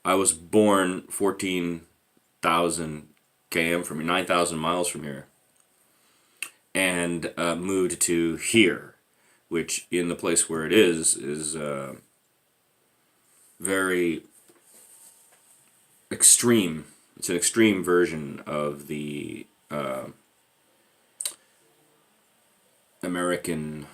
I was born 14,000 km from here, 9,000 miles from here, and moved to here, which in the place where it is very extreme. It's an extreme version of the American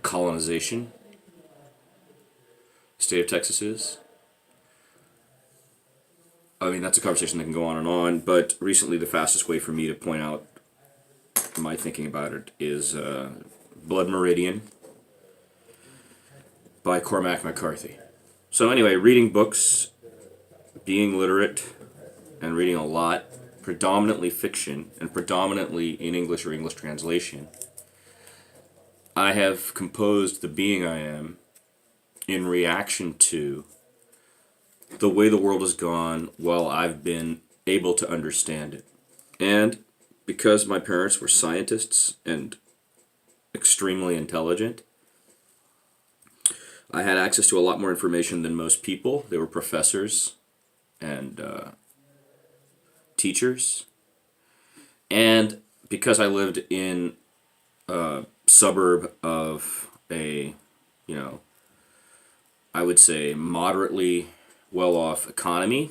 colonization. State of Texas is. I mean, that's a conversation that can go on and on, but recently the fastest way for me to point out my thinking about it is Blood Meridian by Cormac McCarthy. So anyway, reading books, being literate, and reading a lot, predominantly fiction, and predominantly in English or English translation, I have composed the being I am in reaction to the way the world has gone while I've been able to understand it. And because my parents were scientists and extremely intelligent, I had access to a lot more information than most people. They were professors and teachers. And because I lived in a suburb of a, I would say moderately well-off economy,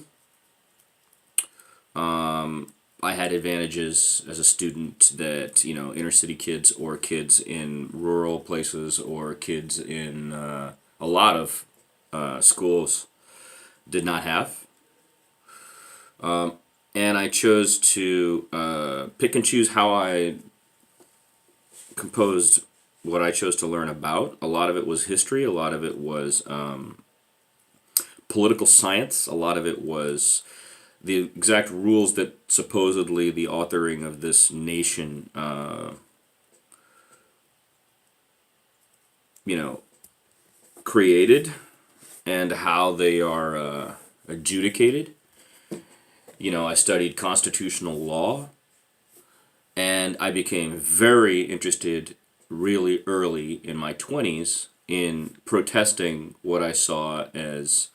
I had advantages as a student that, inner city kids or kids in rural places or kids in a lot of schools did not have. And I chose to pick and choose how I composed what I chose to learn about. A lot of it was history, a lot of it was political science, a lot of it was the exact rules that supposedly the authoring of this nation, created and how they are adjudicated. I studied constitutional law, and I became very interested really early in my 20s in protesting what I saw as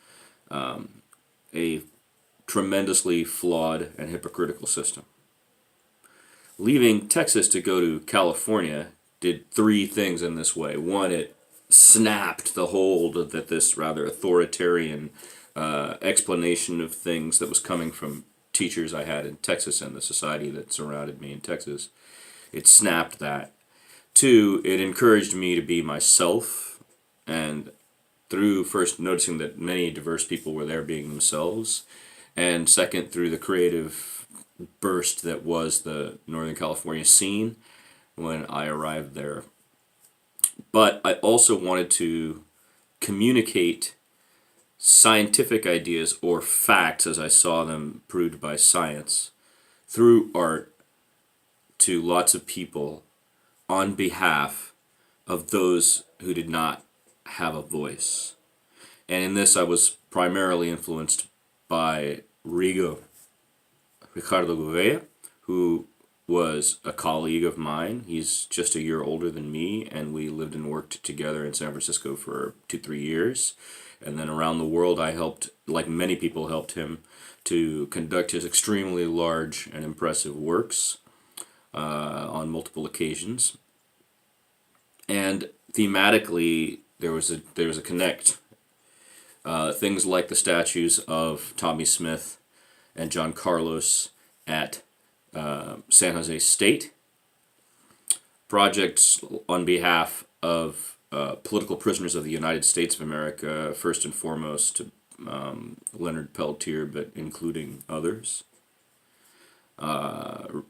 a tremendously flawed and hypocritical system. Leaving Texas to go to California did three things in this way. One, it snapped the hold that this rather authoritarian explanation of things that was coming from teachers I had in Texas and the society that surrounded me in Texas. It snapped that. Two, it encouraged me to be myself, and through first noticing that many diverse people were there being themselves, and second, through the creative burst that was the Northern California scene when I arrived there. But I also wanted to communicate scientific ideas or facts as I saw them proved by science through art to lots of people on behalf of those who did not have a voice. And in this I was primarily influenced by Ricardo Gouveia, who was a colleague of mine. He's just a year older than me, and we lived and worked together in San Francisco for 2-3 years. And then around the world I helped, like many people helped him, to conduct his extremely large and impressive works on multiple occasions. And thematically, there was a connect. Things like the statues of Tommy Smith and John Carlos at San Jose State, projects on behalf of political prisoners of the United States of America, first and foremost Leonard Peltier, but including others.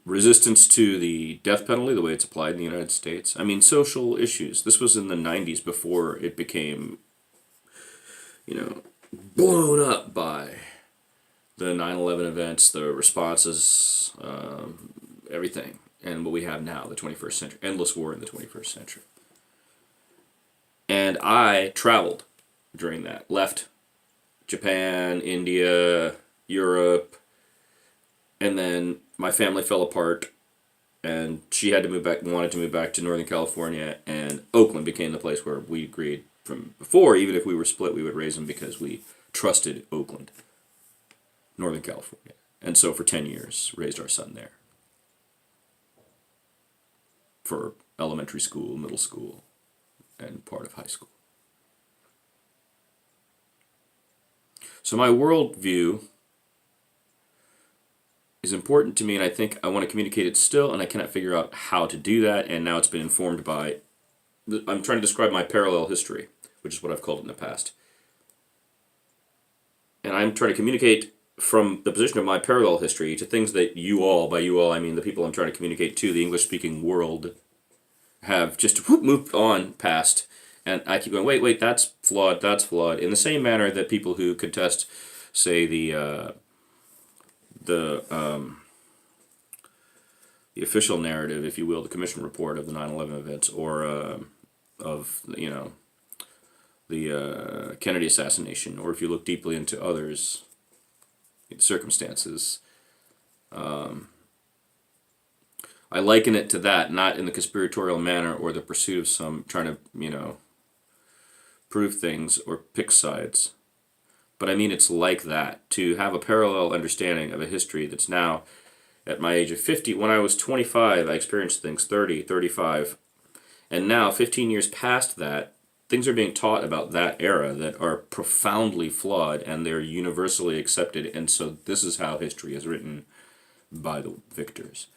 Resistance to the death penalty, the way it's applied in the United States. I mean, social issues. This was in the 90s before it became, blown up by the 9/11 events, the responses, everything, and what we have now, the 21st century, endless war in the 21st century. And I traveled during that, left Japan, India, Europe, and then my family fell apart and she had to move back, wanted to move back to Northern California, and Oakland became the place where we agreed from before, even if we were split, we would raise him because we trusted Oakland, Northern California. And so for 10 years, raised our son there. For elementary school, middle school, and part of high school. So my worldview is important to me, and I think I want to communicate it still, and I cannot figure out how to do that, and now it's been informed by, I'm trying to describe my parallel history, which is what I've called it in the past. And I'm trying to communicate from the position of my parallel history to things that you all, by you all I mean the people I'm trying to communicate to, the English-speaking world, have just moved on past. And I keep going, wait, that's flawed, in the same manner that people who contest, say, the official narrative, if you will, the commission report of the 9/11 events, or of, the Kennedy assassination, or if you look deeply into others' circumstances. I liken it to that, not in the conspiratorial manner or the pursuit of some trying to, prove things or pick sides. But I mean, it's like that, to have a parallel understanding of a history that's now, at my age of 50, when I was 25, I experienced things, 30, 35, and now, 15 years past that, things are being taught about that era that are profoundly flawed, and they're universally accepted, and so this is how history is written by the victors.